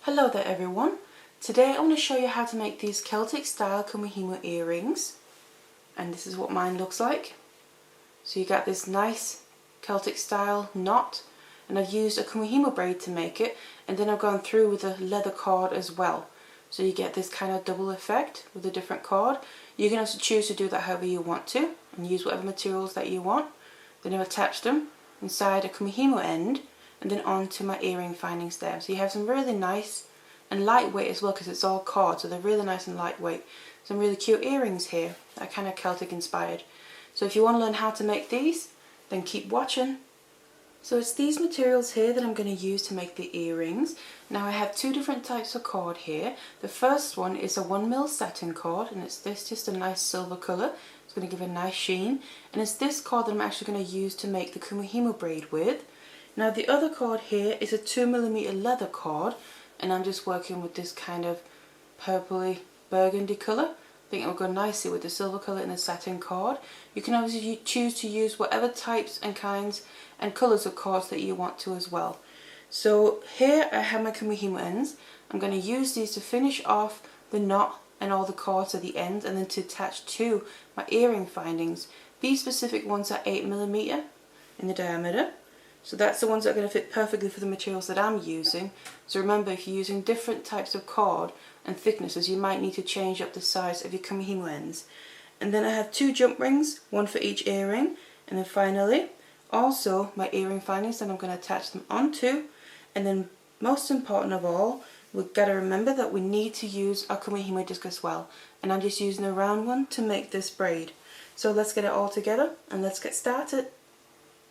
Hello there everyone. Today I want to show you how to make these Celtic style Kumihimo earrings, and this is what mine looks like. So you got this nice Celtic style knot, and I've used a Kumihimo braid to make it, and then I've gone through with a leather cord as well. So you get this kind of double effect with a different cord. You can also choose to do that however you want to and use whatever materials that you want. Then I've attached them inside a Kumihimo end and then onto my earring findings there. So you have some really nice and lightweight as well, because it's all cord, so they're really nice and lightweight. Some really cute earrings here that are kind of Celtic inspired. So if you want to learn how to make these, then keep watching. So it's these materials here that I'm going to use to make the earrings. Now I have two different types of cord here. The first one is a 1mm satin cord, and it's this, just a nice silver colour. It's going to give a nice sheen, and it's this cord that I'm actually going to use to make the Kumihimo braid with. Now the other cord here is a 2mm leather cord, and I'm just working with this kind of purpley burgundy colour. I think it will go nicely with the silver colour and the satin cord. You can obviously choose to use whatever types and kinds and colours of cords that you want to as well. So here I have my Kumihimo ends. I'm going to use these to finish off the knot and all the cords at the ends, and then to attach to my earring findings. These specific ones are 8mm in the diameter. So that's the ones that are going to fit perfectly for the materials that I'm using. So remember, if you're using different types of cord and thicknesses, you might need to change up the size of your Kumihimo ends. And then I have two jump rings, one for each earring. And then finally, also my earring findings that I'm going to attach them onto. And then most important of all, we've got to remember that we need to use our Kumihimo disc as well. And I'm just using a round one to make this braid. So let's get it all together and let's get started.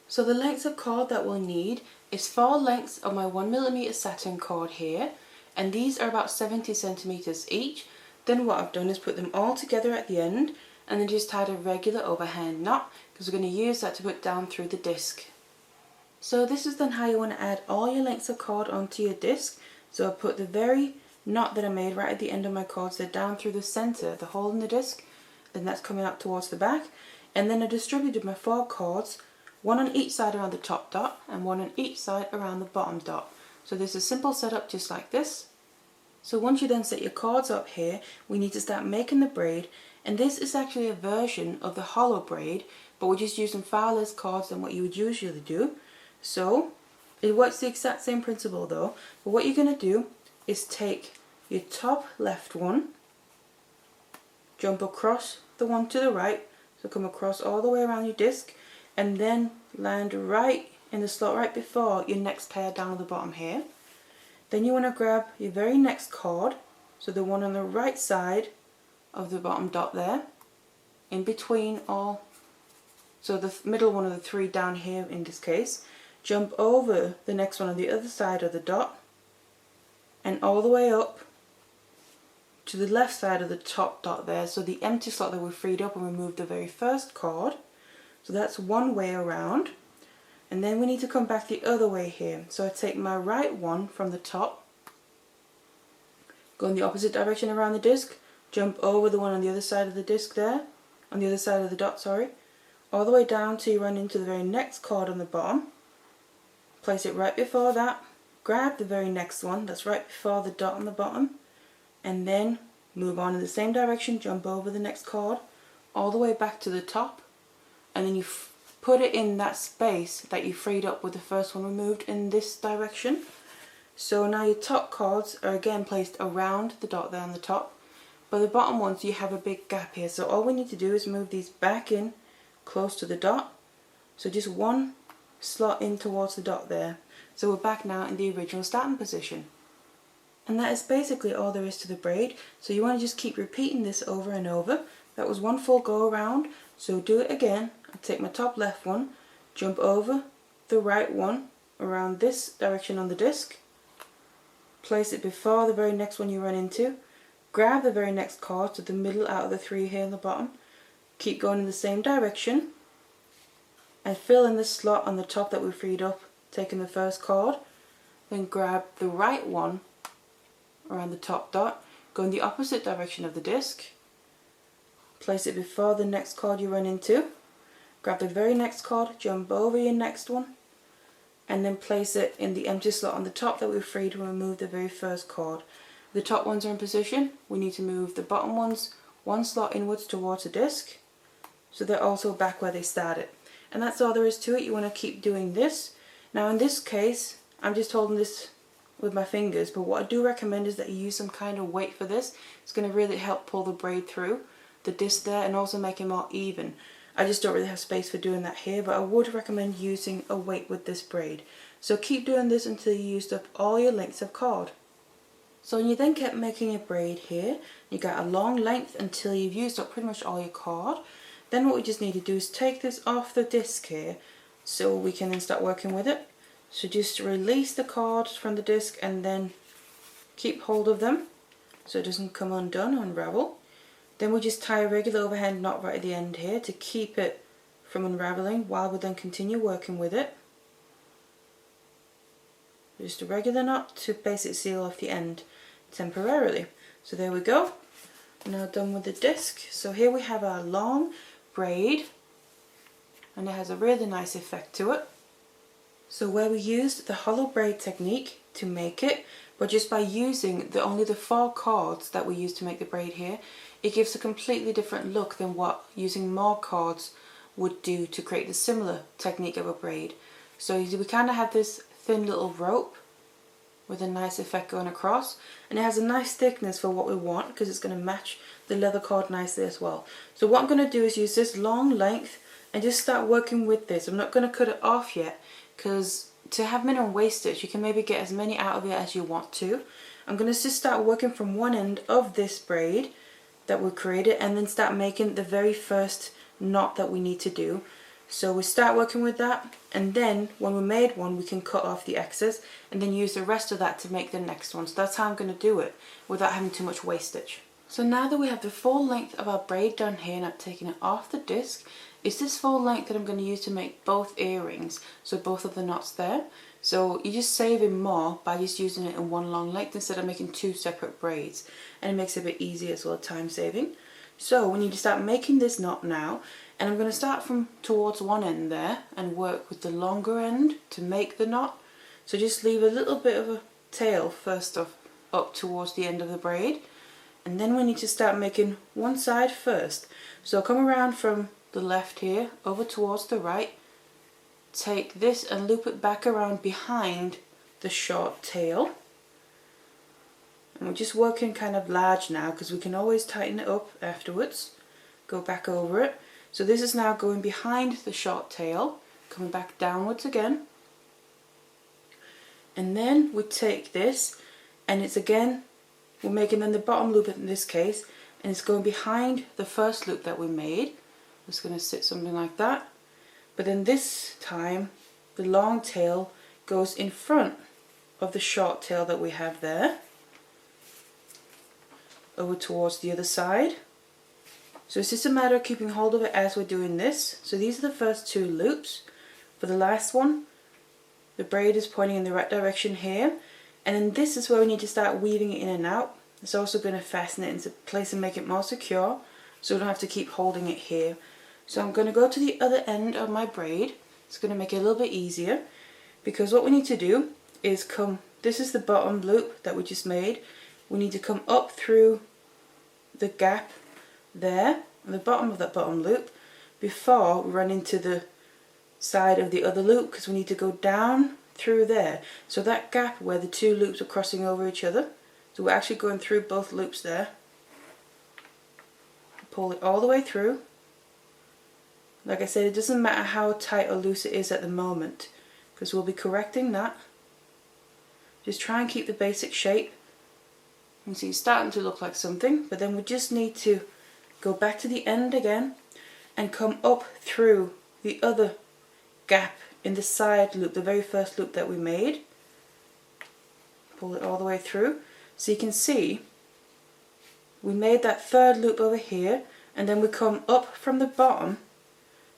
So the length of cord that we'll need is 4 lengths of my 1mm satin cord here, and these are about 70cm each. Then what I've done is put them all together at the end and then just tied a regular overhand knot, because we're going to use that to put down through the disc. So this is then how you want to add all your lengths of cord onto your disc. So I put the very knot that I made right at the end of my cords there down through the centre, the hole in the disc, then that's coming out towards the back, and then I distributed my 4 cords, one on each side around the top dot and one on each side around the bottom dot. So there's a simple setup just like this. So once you then set your cords up here, we need to start making the braid, and this is actually a version of the hollow braid, but we're just using far less cords than what you would usually do. So it works the exact same principle though, but what you're going to do is take your top left one, jump across the one to the right, so come across all the way around your disc, and then land right in the slot right before your next pair down at the bottom here. Then you want to grab your very next cord, so the one on the right side of the bottom dot there, in between all, so the middle one of the 3 down here in this case, jump over the next one on the other side of the dot, and all the way up to the left side of the top dot there, so the empty slot that we freed up when we moved the very first cord. So that's one way around, and then we need to come back the other way here. So I take my right one from the top, go in the opposite direction around the disc, jump over the one on the other side of the disc there, on the other side of the dot, sorry, all the way down till you run into the very next cord on the bottom, place it right before that, grab the very next one that's right before the dot on the bottom, and then move on in the same direction, jump over the next cord, all the way back to the top, and then you put it in that space that you freed up with the first one removed in this direction. So now your top cords are again placed around the dot there on the top, but the bottom ones you have a big gap here, so all we need to do is move these back in close to the dot, so just one slot in towards the dot there. So we're back now in the original starting position. And that is basically all there is to the braid, so you want to just keep repeating this over and over. That was one full go around, so do it again. I take my top left one, jump over the right one around this direction on the disc, place it before the very next one you run into, grab the very next cord to the middle out of the 3 here on the bottom, keep going in the same direction, and fill in the slot on the top that we freed up, taking the first cord, then grab the right one around the top dot, go in the opposite direction of the disc, place it before the next cord you run into, grab the very next cord, jump over your next one, and then place it in the empty slot on the top that we freed when we moved the very first cord. The top ones are in position. We need to move the bottom ones one slot inwards towards the disc, so they're also back where they started. And that's all there is to it. You want to keep doing this. Now in this case, I'm just holding this with my fingers, but what I do recommend is that you use some kind of weight for this. It's going to really help pull the braid through the disc there and also make it more even. I just don't really have space for doing that here, but I would recommend using a weight with this braid. So keep doing this until you used up all your lengths of cord. So when you then kept making a braid here, you got a long length until you've used up pretty much all your cord. Then what we just need to do is take this off the disc here so we can then start working with it. So just release the cord from the disc and then keep hold of them so it doesn't come undone or unravel. Then we just tie a regular overhand knot right at the end here to keep it from unraveling while we then continue working with it. Just a regular knot to basically seal off the end temporarily. So there we go. Now done with the disc. So here we have our long braid, and it has a really nice effect to it. So where we used the hollow braid technique to make it, but just by using only the 4 cords that we used to make the braid here, it gives a completely different look than what using more cords would do to create the similar technique of a braid. So we kind of have this thin little rope with a nice effect going across, and it has a nice thickness for what we want because it's going to match the leather cord nicely as well. So what I'm going to do is use this long length and just start working with this. I'm not going to cut it off yet because to have minimum wastage you can maybe get as many out of it as you want to. I'm going to just start working from one end of this braid that we created and then start making the very first knot that we need to do. So we start working with that, and then when we made one we can cut off the excess and then use the rest of that to make the next one. So that's how I'm going to do it without having too much wastage. So now that we have the full length of our braid done here and I've taken it off the disc, it's this full length that I'm going to use to make both earrings, so both of the knots there. So you're just saving more by just using it in one long length instead of making 2 separate braids, and it makes it a bit easier as well, time saving. So we need to start making this knot now, and I'm going to start from towards one end there and work with the longer end to make the knot. So just leave a little bit of a tail first off up towards the end of the braid, and then we need to start making one side first. So come around from the left here over towards the right, take this and loop it back around behind the short tail, and we're just working kind of large now because we can always tighten it up afterwards, go back over it. So this is now going behind the short tail, coming back downwards again, and then we take this and it's again, we're making then the bottom loop in this case, and it's going behind the first loop that we made. It's going to sit something like that, but then this time the long tail goes in front of the short tail that we have there over towards the other side. So it's just a matter of keeping hold of it as we're doing this. So these are the first 2 loops. For the last one, the braid is pointing in the right direction here, and then this is where we need to start weaving it in and out. It's also going to fasten it into place and make it more secure, so we don't have to keep holding it here. So I'm going to go to the other end of my braid. It's going to make it a little bit easier, because what we need to do is come, this is the bottom loop that we just made. We need to come up through the gap there on the bottom of that bottom loop before we run into the side of the other loop, because we need to go down through there. So that gap where the 2 loops are crossing over each other, so we're actually going through both loops there. Pull it all the way through. Like I said, it doesn't matter how tight or loose it is at the moment, because we'll be correcting that. Just try and keep the basic shape. You can see it's starting to look like something, but then we just need to go back to the end again and come up through the other gap in the side loop, the very first loop that we made. Pull it all the way through. So you can see we made that 3rd loop over here, and then we come up from the bottom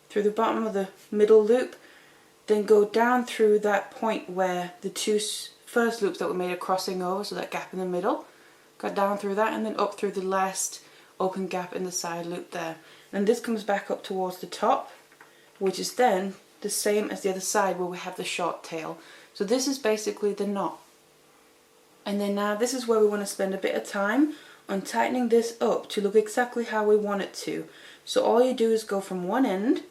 through the bottom of the middle loop, then go down through that point where the 2 first loops that we made are crossing over, so that gap in the middle, got down through that, and then up through the last open gap in the side loop there. And this comes back up towards the top, which is then the same as the other side where we have the short tail. So this is basically the knot. And then now this is where we want to spend a bit of time on tightening this up to look exactly how we want it to. So all you do is go from one end.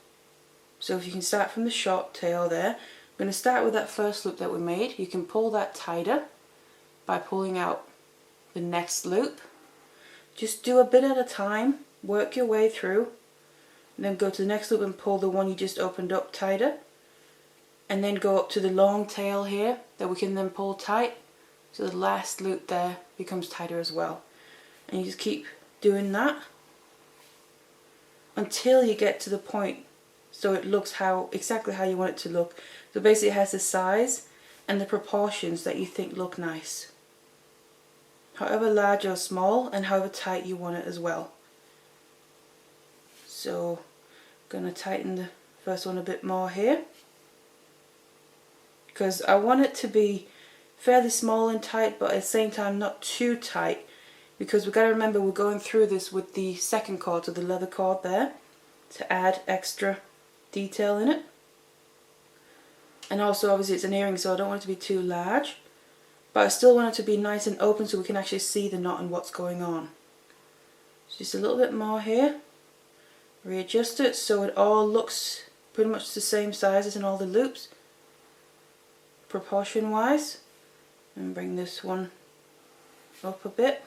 So if you can start from the short tail there, I'm going to start with that first loop that we made. You can pull that tighter by pulling out the next loop. Just do a bit at a time, work your way through, and then go to the next loop and pull the one you just opened up tighter, and then go up to the long tail here that we can then pull tight, so the last loop there becomes tighter as well. And you just keep doing that until you get to the point so it looks exactly how you want it to look. So basically it has the size and the proportions that you think look nice, however large or small, and however tight you want it as well. So I'm going to tighten the first one a bit more here, because I want it to be fairly small and tight, but at the same time not too tight, because we've got to remember we're going through this with the second cord, so the leather cord there, to add extra detail in it. And also obviously it's an earring, so I don't want it to be too large, but I still want it to be nice and open so we can actually see the knot and what's going on. So just a little bit more here. Readjust it so it all looks pretty much the same sizes in all the loops, proportion wise. And bring this one up a bit.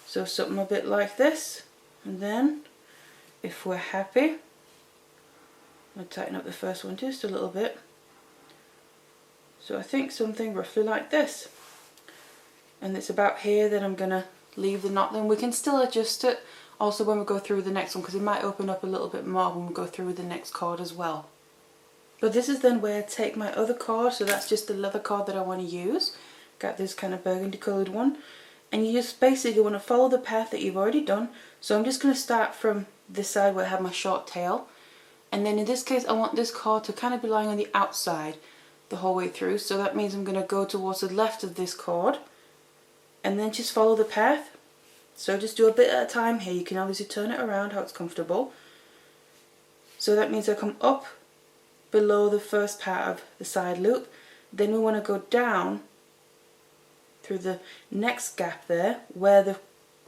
So something a bit like this. And then, if we're happy, I'm going to tighten up the first one just a little bit. So I think something roughly like this. And it's about here that I'm going to leave the knot. Then we can still adjust it also when we go through the next one, because it might open up a little bit more when we go through with the next cord as well. But this is then where I take my other cord, so that's just the leather cord that I want to use. Got this kind of burgundy coloured one. And you just basically want to follow the path that you've already done. So I'm just going to start from this side where I have my short tail. And then in this case I want this cord to kind of be lying on the outside the whole way through. So that means I'm going to go towards the left of this cord. And then just follow the path. So just do a bit at a time here. You can obviously turn it around how it's comfortable. So that means I come up below the first part of the side loop. Then we want to go down through the next gap there, where the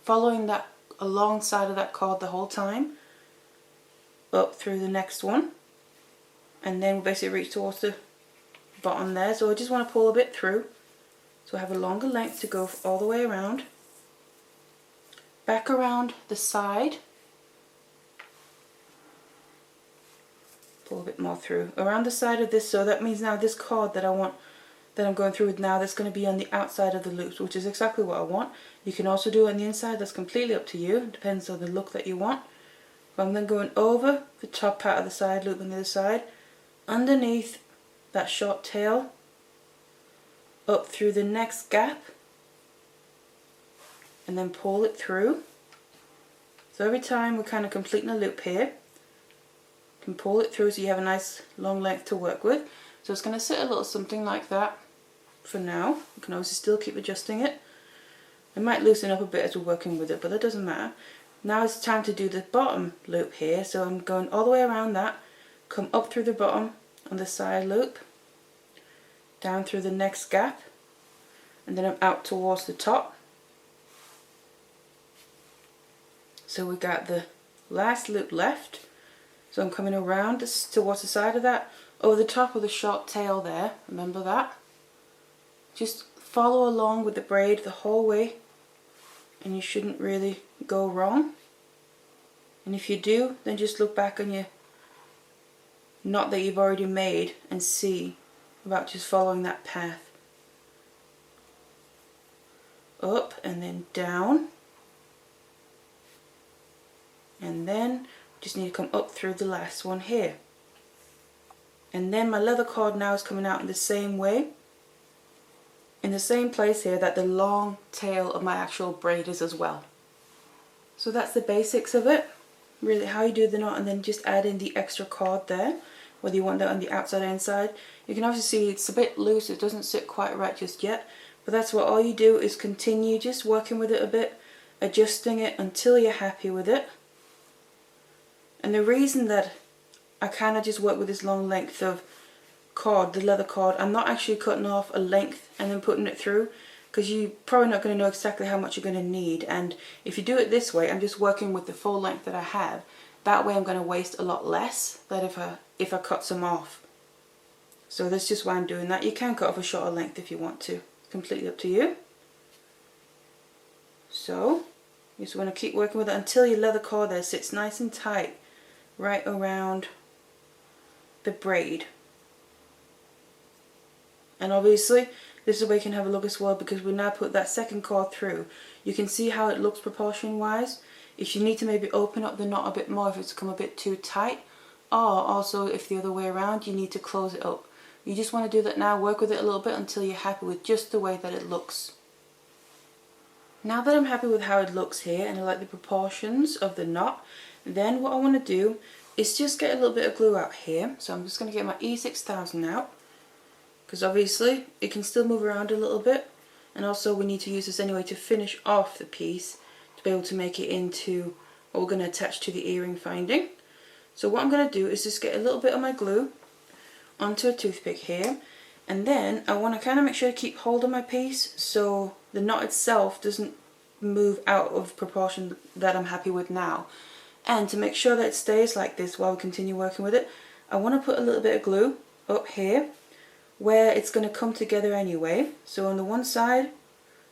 following that alongside of that cord the whole time, up through the next one, and then we basically reach towards the bottom there. So I just want to pull a bit through, so I have a longer length to go all the way around. Back around the side, pull a bit more through around the side of this. So that means now this cord that I want, that I'm going through with now, that's going to be on the outside of the loops, which is exactly what I want. You can also do it on the inside, that's completely up to you, it depends on the look that you want. But I'm then going over the top part of the side loop on the other side, underneath that short tail, up through the next gap, and then pull it through. So every time we're kind of completing a loop here, you can pull it through so you have a nice long length to work with. So it's going to sit a little something like that for now. You can obviously still keep adjusting it. It might loosen up a bit as we're working with it, but that doesn't matter. Now it's time to do the bottom loop here. So I'm going all the way around that, come up through the bottom on the side loop, down through the next gap, and then I'm out towards the top. So we got the last loop left. So I'm coming around towards the side of that, over the top of the short tail there, remember that. Just follow along with the braid the whole way, and you shouldn't really go wrong. And if you do, then just look back on your knot that you've already made and see about just following that path. Up and then down. And then just need to come up through the last one here. And then my leather cord now is coming out in the same way, in the same place here that the long tail of my actual braid is as well. So that's the basics of it, really how you do the knot, and then just add in the extra cord there, whether you want that on the outside or inside. You can obviously see it's a bit loose, it doesn't sit quite right just yet, but that's what all you do is continue just working with it a bit, adjusting it until you're happy with it. And the reason that I kind of just work with this long length of cord, the leather cord. I'm not actually cutting off a length and then putting it through, because you're probably not going to know exactly how much you're going to need. And if you do it this way, I'm just working with the full length that I have. That way I'm going to waste a lot less than if I cut some off. So that's just why I'm doing that. You can cut off a shorter length if you want to. Completely up to you. So you just want to keep working with it until your leather cord there sits nice and tight right around the braid. And obviously this is where you can have a look as well, because we now put that second cord through. You can see how it looks proportion wise. If you need to maybe open up the knot a bit more if it's become a bit too tight, or also if the other way around you need to close it up. You just want to do that now, work with it a little bit until you're happy with just the way that it looks. Now that I'm happy with how it looks here and I like the proportions of the knot, then what I want to do is just get a little bit of glue out here. So I'm just going to get my E6000 out, because obviously it can still move around a little bit, and also we need to use this anyway to finish off the piece to be able to make it into what we're going to attach to the earring finding. So what I'm going to do is just get a little bit of my glue onto a toothpick here, and then I want to kind of make sure to keep hold of my piece so the knot itself doesn't move out of proportion that I'm happy with now. And to make sure that it stays like this while we continue working with it, I want to put a little bit of glue up here where it's going to come together anyway. So on the one side,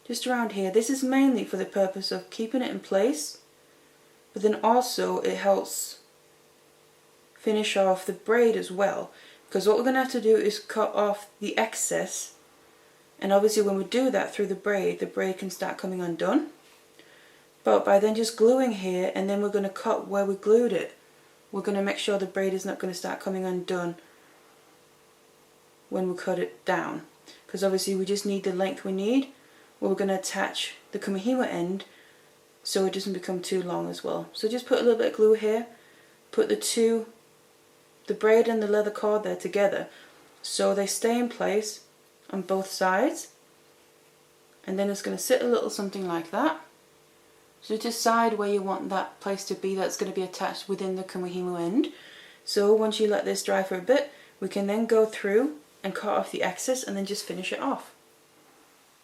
just around here, this is mainly for the purpose of keeping it in place, but then also it helps finish off the braid as well. Because what we're going to have to do is cut off the excess, and obviously when we do that through the braid can start coming undone. But by then just gluing here, and then we're going to cut where we glued it, we're going to make sure the braid is not going to start coming undone when we cut it down. Because obviously we just need the length we need where we're going to attach the Kumihimo end so it doesn't become too long as well. So just put a little bit of glue here, put the braid and the leather cord there together so they stay in place on both sides, and then it's going to sit a little something like that. So decide where you want that place to be that's going to be attached within the Kumihimo end. So once you let this dry for a bit, we can then go through and cut off the excess and then just finish it off.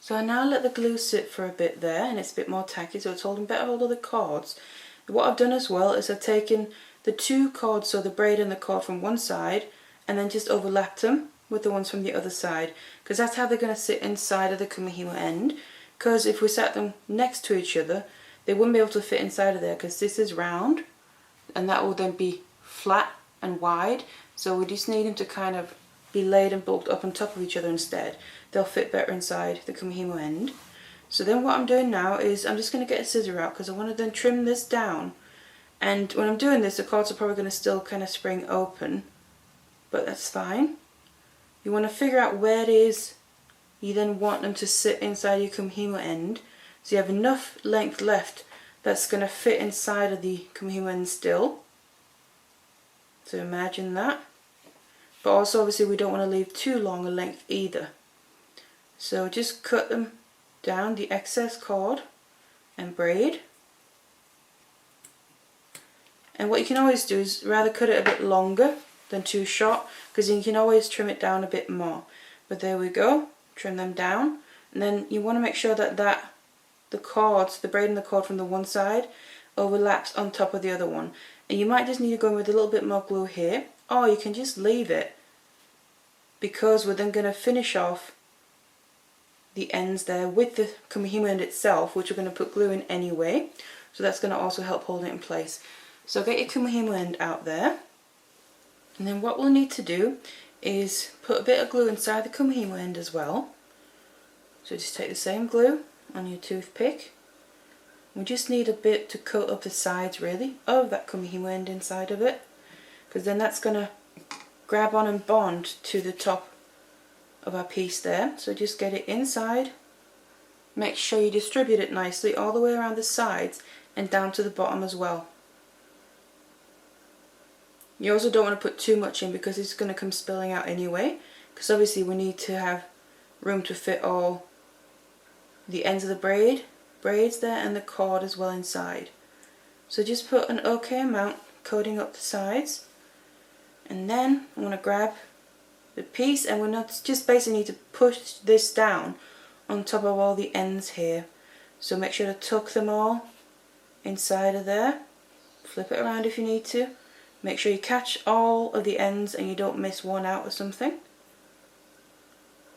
So I now let the glue sit for a bit there, and it's a bit more tacky, so it's holding better hold of the cords. What I've done as well is I've taken the two cords, so the braid and the cord from one side, and then just overlapped them with the ones from the other side, because that's how they're going to sit inside of the Kumihimo end. Because if we sat them next to each other, they wouldn't be able to fit inside of there, because this is round and that will then be flat and wide. So we just need them to kind of be laid and bulked up on top of each other instead. They'll fit better inside the Kumihimo end. So then what I'm doing now is I'm just going to get a scissor out, because I want to then trim this down. And when I'm doing this, the cords are probably going to still kind of spring open, but that's fine. You want to figure out where it is you then want them to sit inside your Kumihimo end, so you have enough length left that's going to fit inside of the Kumihimo end still. So imagine that. But also obviously we don't want to leave too long a length either. So just cut them down, the excess cord and braid. And what you can always do is rather cut it a bit longer than too short, because you can always trim it down a bit more. But there we go, trim them down. And then you want to make sure that the cords, the braid and the cord from the one side overlaps on top of the other one. And you might just need to go in with a little bit more glue here, or you can just leave it, because we're then going to finish off the ends there with the Kumihimo end itself, which we're going to put glue in anyway. So that's going to also help hold it in place. So get your Kumihimo end out there, and then what we'll need to do is put a bit of glue inside the Kumihimo end as well. So just take the same glue on your toothpick. We just need a bit to coat up the sides really of that Kumihimo end inside of it, because then that's going to grab on and bond to the top of our piece there. So just get it inside, make sure you distribute it nicely all the way around the sides and down to the bottom as well. You also don't want to put too much in, because it's going to come spilling out anyway, because obviously we need to have room to fit all the ends of the braids there and the cord as well inside. So just put an okay amount coating up the sides, And then I'm going to grab the piece, and we're not just basically need to push this down on top of all the ends here. So make sure to tuck them all inside of there. Flip it around if you need to. Make sure you catch all of the ends and you don't miss one out or something.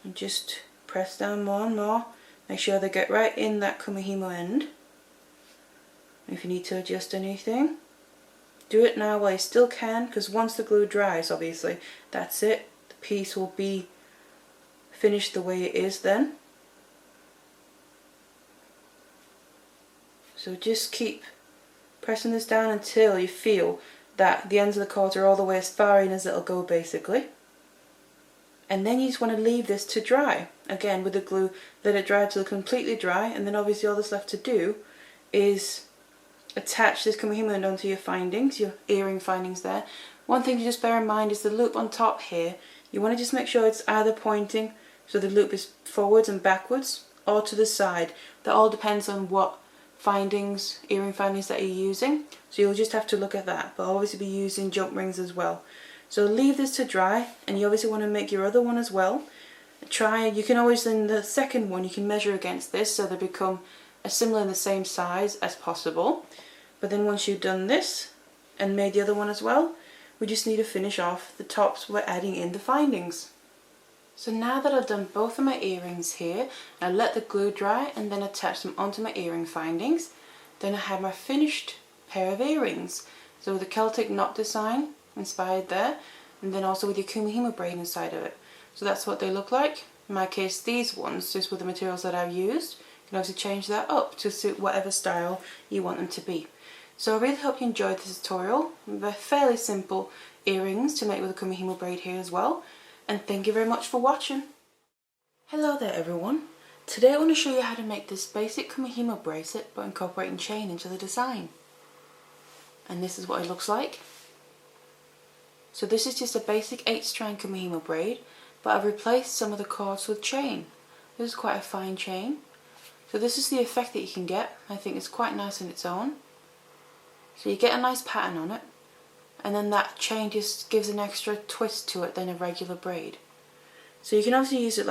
And just press down more and more. Make sure they get right in that Kumihimo end. If you need to adjust anything, do it now while you still can, because once the glue dries, obviously, that's it. The piece will be finished the way it is then. So just keep pressing this down until you feel that the ends of the cord are all the way as far in as it'll go, basically. And then you just want to leave this to dry. Again, with the glue, let it dry till completely dry, and then obviously all that's left to do is attach this Kumihimo end onto your findings, your earring findings there. One thing to just bear in mind is the loop on top here. You want to just make sure it's either pointing, so the loop is forwards and backwards, or to the side. That all depends on what findings, earring findings that you're using. So you'll just have to look at that, but I'll obviously be using jump rings as well. So leave this to dry, and you obviously want to make your other one as well. You can always, in the second one, you can measure against this so they become as similar in the same size as possible. But then once you've done this and made the other one as well, we just need to finish off the tops we're adding in the findings. So now that I've done both of my earrings here, I let the glue dry and then attach them onto my earring findings. Then I have my finished pair of earrings. So with the Celtic knot design inspired there, and then also with your Kumihimo braid inside of it. So that's what they look like. In my case, these ones, just with the materials that I've used, you can obviously change that up to suit whatever style you want them to be. So I really hope you enjoyed this tutorial. They're fairly simple earrings to make with a Kumihimo braid here as well. And thank you very much for watching. Hello there everyone. Today I want to show you how to make this basic Kumihimo bracelet but incorporating chain into the design. And this is what it looks like. So this is just a basic 8-strand Kumihimo braid, but I've replaced some of the cords with chain. This is quite a fine chain. So this is the effect that you can get. I think it's quite nice on its own. So you get a nice pattern on it, and then that chain just gives an extra twist to it than a regular braid. So you can obviously use it like